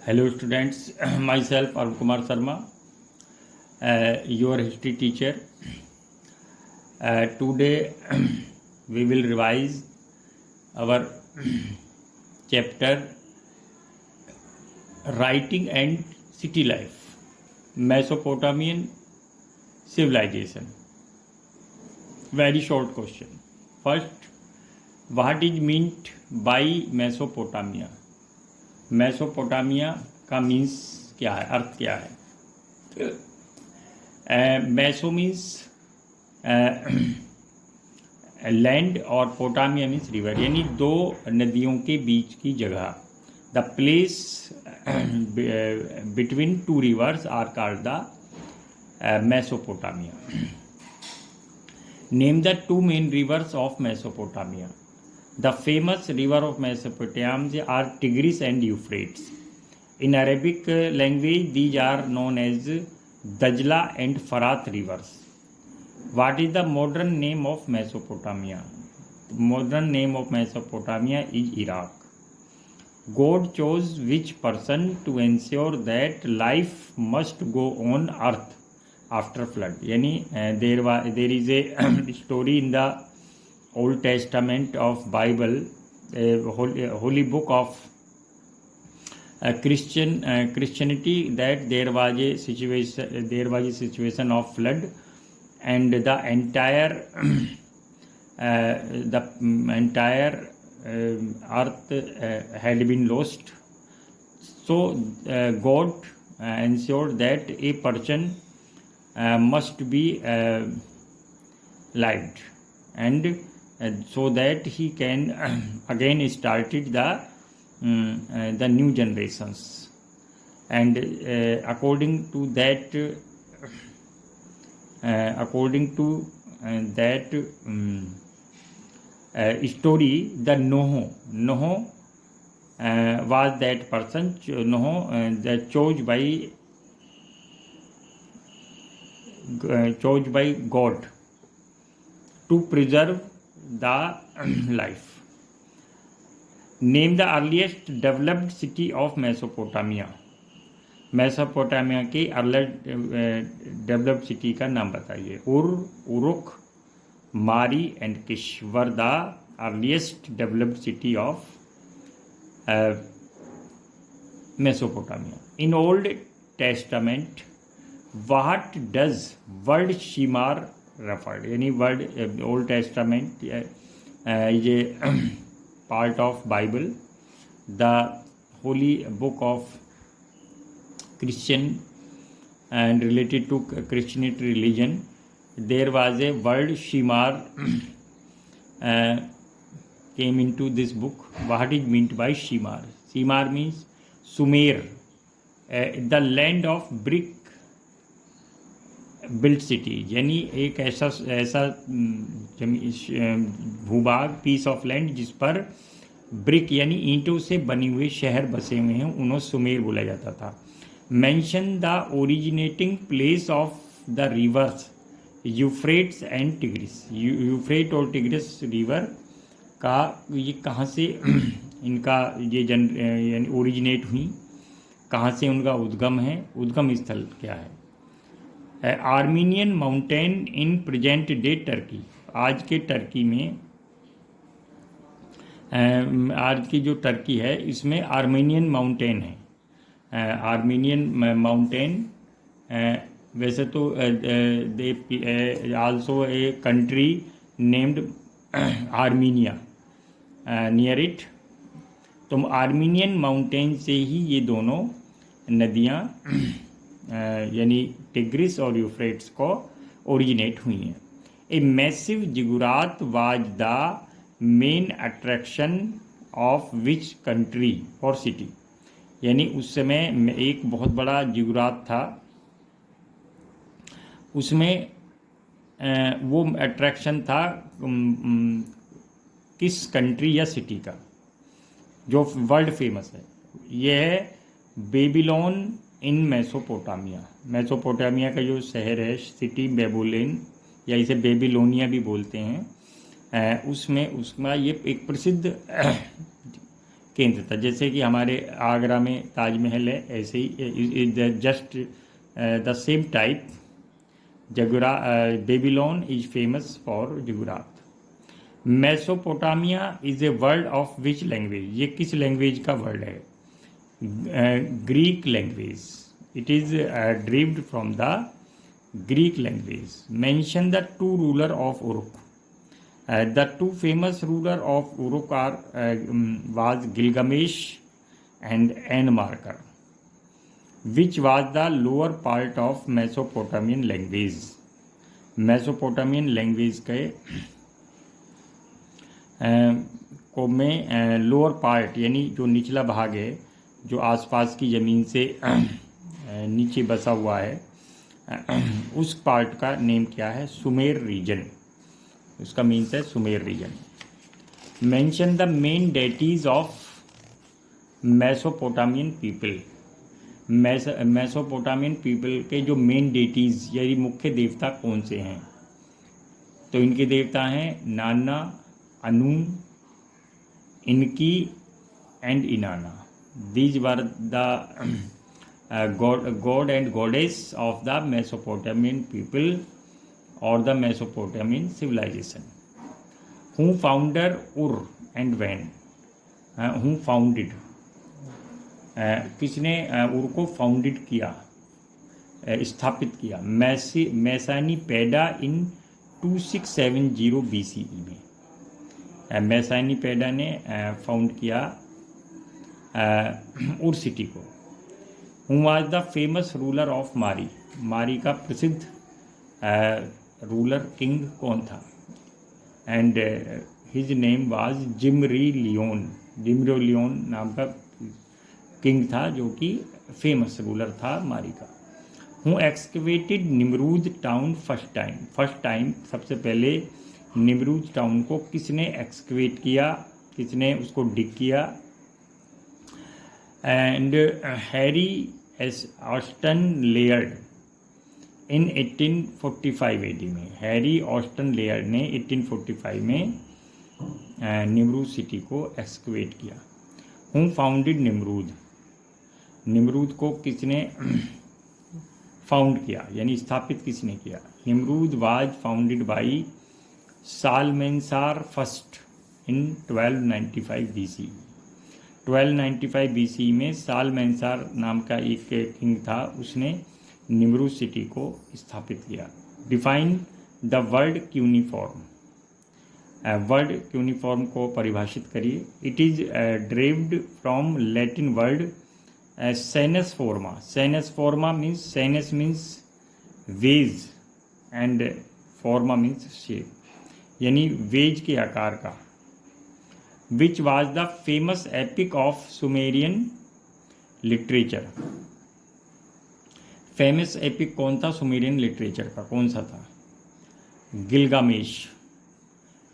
Hello students, myself Arun Kumar Sharma, your history teacher. Today we will revise our chapter Writing and City Life, Mesopotamian Civilization. Very short question. First, what is meant by Mesopotamia? Mesopotamia का means क्या है, अर्थ क्या है? Meso means land और पोटामिया means river, यानी दो नदियों के बीच की जगह. The place between two rivers are called the Mesopotamia. Name the two main rivers of Mesopotamia. The famous river of Mesopotamia are Tigris and Euphrates. In Arabic language, these are known as Dajla and Farat rivers. What is the modern name of Mesopotamia? The modern name of Mesopotamia is Iraq. God chose which person to ensure that life must go on earth after flood? Yani there is a story in the Old Testament of Bible, a holy book of Christianity, that there was a situation of flood, and the entire earth had been lost. So God ensured that a person must be lived, and so that he can again started the new generations. And according to that story, the Noah was that person. Noah that chose by God to preserve the life. Name the earliest developed city of Mesopotamia. Mesopotamia की earliest developed city का नाम बताइए. Uruk, Mari and Kish were the earliest developed city of Mesopotamia. In old testament what does word Shinar referred? Any word, Old Testament is a part of Bible, the holy book of Christian and related to Christianity religion. There was a word Shimar came into this book. What is meant by Shimar? Shimar means Sumer, the land of brick built city, यानी एक ऐसा भूभाग, piece of land जिस पर brick यानी ईंटों से बने हुए शहर बसे हुए हैं, उन्हें सुमेर बोला जाता था. Mention the originating place of the rivers Euphrates and Tigris. Euphrates और टिग्रिस रिवर का ये कहाँ से इनका यानी ओरिजिनेट हुई, कहाँ से उनका उद्गम है, उद्गम स्थल क्या है? Armenian mountain in present day Turkey. आज के टर्की में आज की जो टर्की है इसमें आर्मीनियन माउंटेन है. आर्मीनियन माउंटेन वैसे तो they also a country named Armenia near it. तो आर्मीनियन माउंटेन से ही ये दोनों नदियाँ यानी टिग्रिस और यूफ्रेट्स को ओरिजिनेट हुई हैं. A massive ziggurat was the main attraction of which country और सिटी. यानी उस समय एक बहुत बड़ा जिगुरात था, उसमें वो अट्रैक्शन था किस कंट्री या सिटी का जो वर्ल्ड फेमस है. यह है बेबीलोन इन मेसोपोटामिया. मेसोपोटामिया का जो शहर है, सिटी बेबुलिन या इसे बेबीलोनिया भी बोलते हैं, उसमें ये एक प्रसिद्ध केंद्र था। जैसे कि हमारे आगरा में ताजमहल है, ऐसे ही just the same type ziggurat Babylon is famous for ziggurat. Mesopotamia is a word of which language, ये किस लैंग्वेज का वर्ड है? Greek language. It is derived from the Greek language. Mention the two ruler of Uruk. The two famous ruler of Uruk was Gilgamesh and Enmarkar, which was the lower part of Mesopotamian language. Mesopotamian language के को में lower part यानी जो निचला भाग है, जो आसपास की ज़मीन से नीचे बसा हुआ है, उस पार्ट का नेम क्या है? Sumer reason. उसका मीन्स है Sumer region. Mention the main deities of Mesopotamian people. Mesopotamian people के जो मेन डेटीज यानी मुख्य देवता कौन से हैं? तो इनके देवता हैं नाना, अनून, इनकी and इनाना। These were the God and goddess of the Mesopotamian people or the Mesopotamian civilization. Who founded Ur and when? Who founded? किसने उर को फाउंडेड किया, स्थापित किया? मैसानी पैदा इन 2670 BCE में। मैसानी पैदा ने फाउंड किया उर सिटी को। Who was the famous ruler of मारी? मारी का प्रसिद्ध रूलर किंग कौन था? And his name was Zimri Lim. Zimri Lim नाम का किंग था जो कि फेमस रूलर था मारी का। Who excavated Nimrud town first time सबसे पहले निमरूद टाउन को किसने एक्सकवेट किया, किसने उसको डिग किया? And Harry Austen Layard in 1845 AD में। हैरी ऑस्टन लेयर्ड ने 1845 में निमरूद सिटी को एक्सकवेट किया। हूँ फाउंडेड निमरूद? निमरूद को किसने फाउंड किया यानी स्थापित किसने किया? Nimrud was founded by Shalmaneser first in 1295 BC। 1295 BC में सालमेंसार नाम का एक किंग था, उसने निमरूद सिटी को स्थापित किया। Define the word cuneiform. Word cuneiform को परिभाषित करिए। It is derived from Latin word cuneus forma. Cuneus forma means, cuneus means wedge and forma means shape, यानी वेज के आकार का। Which was the famous epic of Sumerian literature. Famous epic कौन था Sumerian literature का, कौन सा था? Gilgamesh.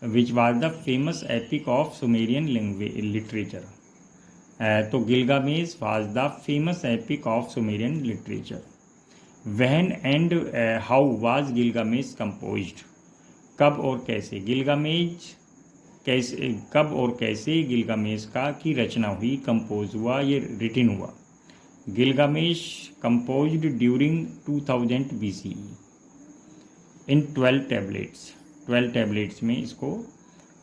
Which was the famous epic of Sumerian literature. तो Gilgamesh was the famous epic of Sumerian literature. When and how was Gilgamesh composed. कब और कैसे गिलगामेश कब और कैसे गिलगामेश का की रचना हुई, कंपोज हुआ, ये रिटिन हुआ। गिलगामेश कंपोज्ड ड्यूरिंग 2000 BCE इन 12 टैबलेट्स। 12 टैबलेट्स में इसको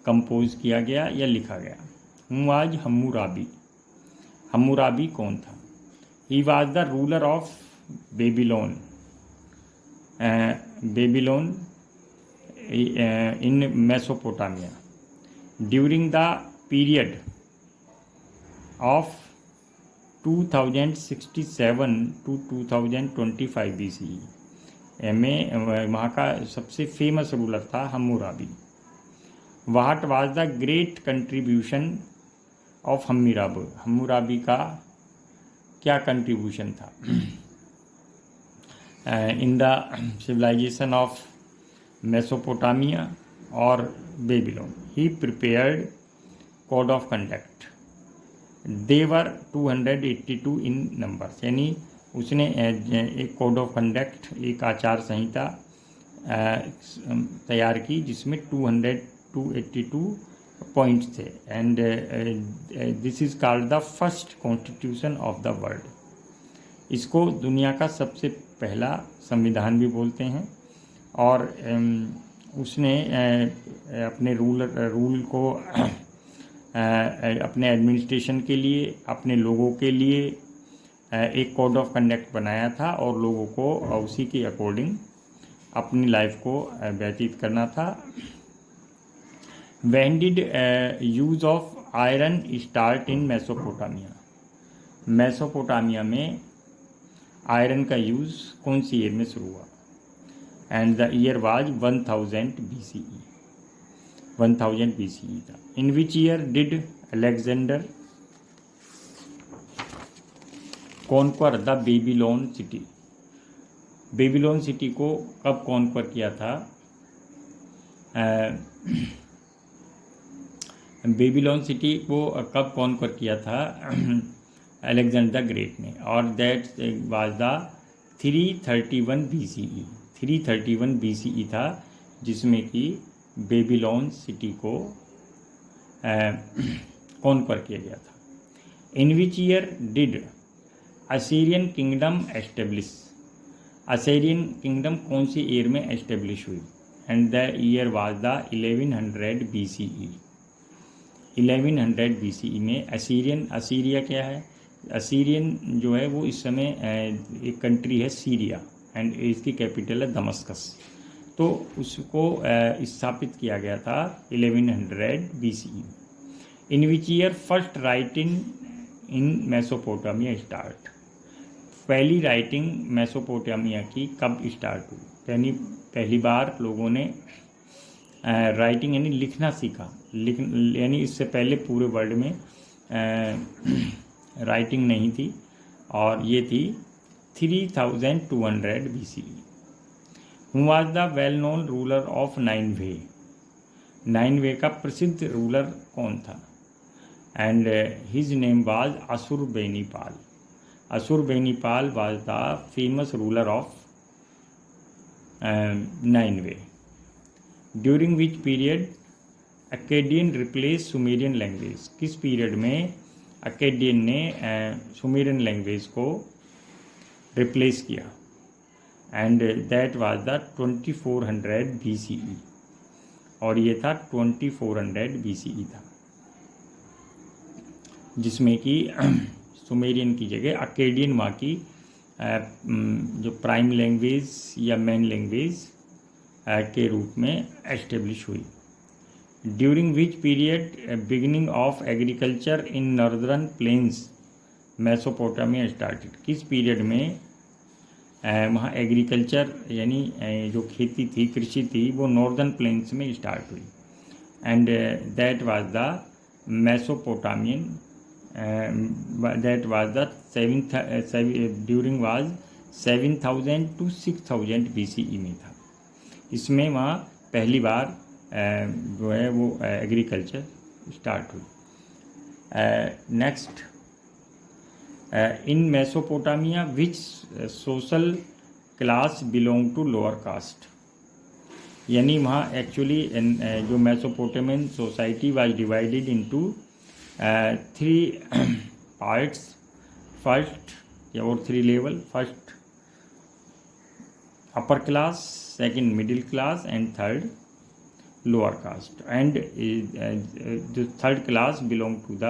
कंपोज किया गया या लिखा गया। Who was Hammurabi. हम्मुराबी कौन था? He was the ruler of Babylon. Babylon in Mesopotamia during the period of 2067 to 2025 BCE में वहाँ का सबसे फेमस रूलर था Hammurabi. What was the great contribution of Hammurabi. Hammurabi का क्या कंट्रीब्यूशन था in the civilisation of Mesopotamia और Babylon? He prepared code of conduct. There were 282 in numbers, यानी उसने एक कोड ऑफ कंडक्ट, एक आचार संहिता तैयार की जिसमें 282 पॉइंट्स थे, and this is called the first constitution of the world. इसको दुनिया का सबसे पहला संविधान भी बोलते हैं। और उसने अपने रूल को अपने एडमिनिस्ट्रेशन के लिए, अपने लोगों के लिए एक कोड ऑफ कंडक्ट बनाया था, और लोगों को उसी के अकॉर्डिंग अपनी लाइफ को व्यतीत करना था। When did use of iron start in Mesopotamia? Mesopotamia में आयरन का यूज़ कौन सी ईयर में शुरू हुआ? And the year was 1000 BCE। 1000 BCE था। In which year did Alexander conquer the Babylon city? Babylon city को कब कॉन्क्वर किया था? बेबीलोन सिटी को कब कॉन्कर किया था अलेक्जेंडर द ग्रेट ने? और that was the 331 BCE। 331 BCE था जिसमें कि बेबीलोन सिटी को कॉन्कर किया गया था। In which year did Assyrian kingdom establish? Assyrian kingdom कौन सी ईयर में एस्टेब्लिश हुई? And the year was the 1100 BCE। 1100 BCE में असीरिया क्या है? असीरियन जो है वो इस समय एक कंट्री है सीरिया, एंड इसकी कैपिटल है दमस्कस। तो उसको स्थापित किया गया था 1100 BCE। In which year first writing in Mesopotamia start? पहली राइटिंग मेसोपोटामिया की कब स्टार्ट हुई? पहली बार लोगों ने राइटिंग यानी लिखना सीखा। यानी इससे पहले पूरे वर्ल्ड में राइटिंग नहीं थी, और ये थी 3200 BCE। Who was the well known ruler of Nineveh? Nineveh का प्रसिद्ध रूलर कौन था? And his name was Ashurbanipal. Ashurbanipal was the famous ruler of Nineveh. During which period Akkadian replace Sumerian language? किस पीरियड में Akkadian ने Sumerian language को replace किया? And that was the 2400 BCE, और ये था 2400 BCE था, जिसमें कि सुमेरियन की जगह अकेडियन वहाँ की जो प्राइम लैंग्वेज या मेन लैंग्वेज के रूप में एस्टेब्लिश हुई। During which period beginning of agriculture in northern plains Mesopotamia started? किस पीरियड में वहाँ एग्रीकल्चर यानी जो खेती थी, कृषि थी, वो नॉर्दर्न प्लेन्स में स्टार्ट हुई? And that was the Mesopotamian, that was the during was 7000 to 6000 BCE में था। इसमें वहाँ पहली बार जो है वो एग्रीकल्चर स्टार्ट हुई। Next, in Mesopotamia which social class belong to lower caste? यानी वहाँ एक्चुअली जो Mesopotamian society was divided into 3 parts, first और 3 level. First upper class, second middle class, and third lower caste. And जो third class belong to the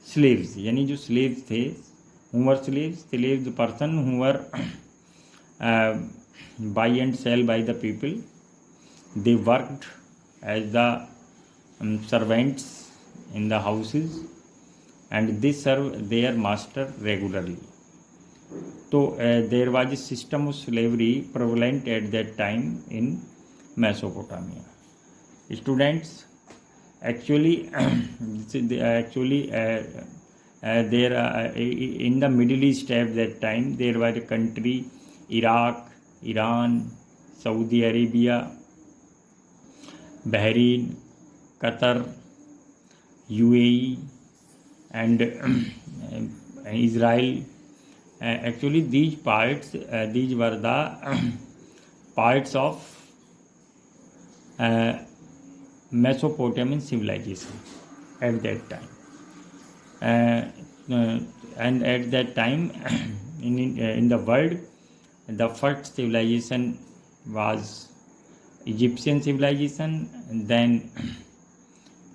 slaves, यानी जो slaves थे, whoever slaves the person whoever buy and sell by the people, they worked as the servants in the houses, and they serve their master regularly. तो there was a system of slavery prevalent at that time in Mesopotamia. Students, actually there in the Middle East at that time there were a country Iraq, Iran, Saudi Arabia, Bahrain, Qatar, UAE, and Israel. Actually these parts these were the parts of Mesopotamian civilization at that time. And at that time, in the world, the first civilization was Egyptian civilization, then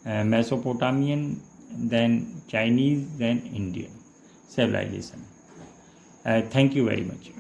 Mesopotamian, then Chinese, then Indian civilization. Thank you very much.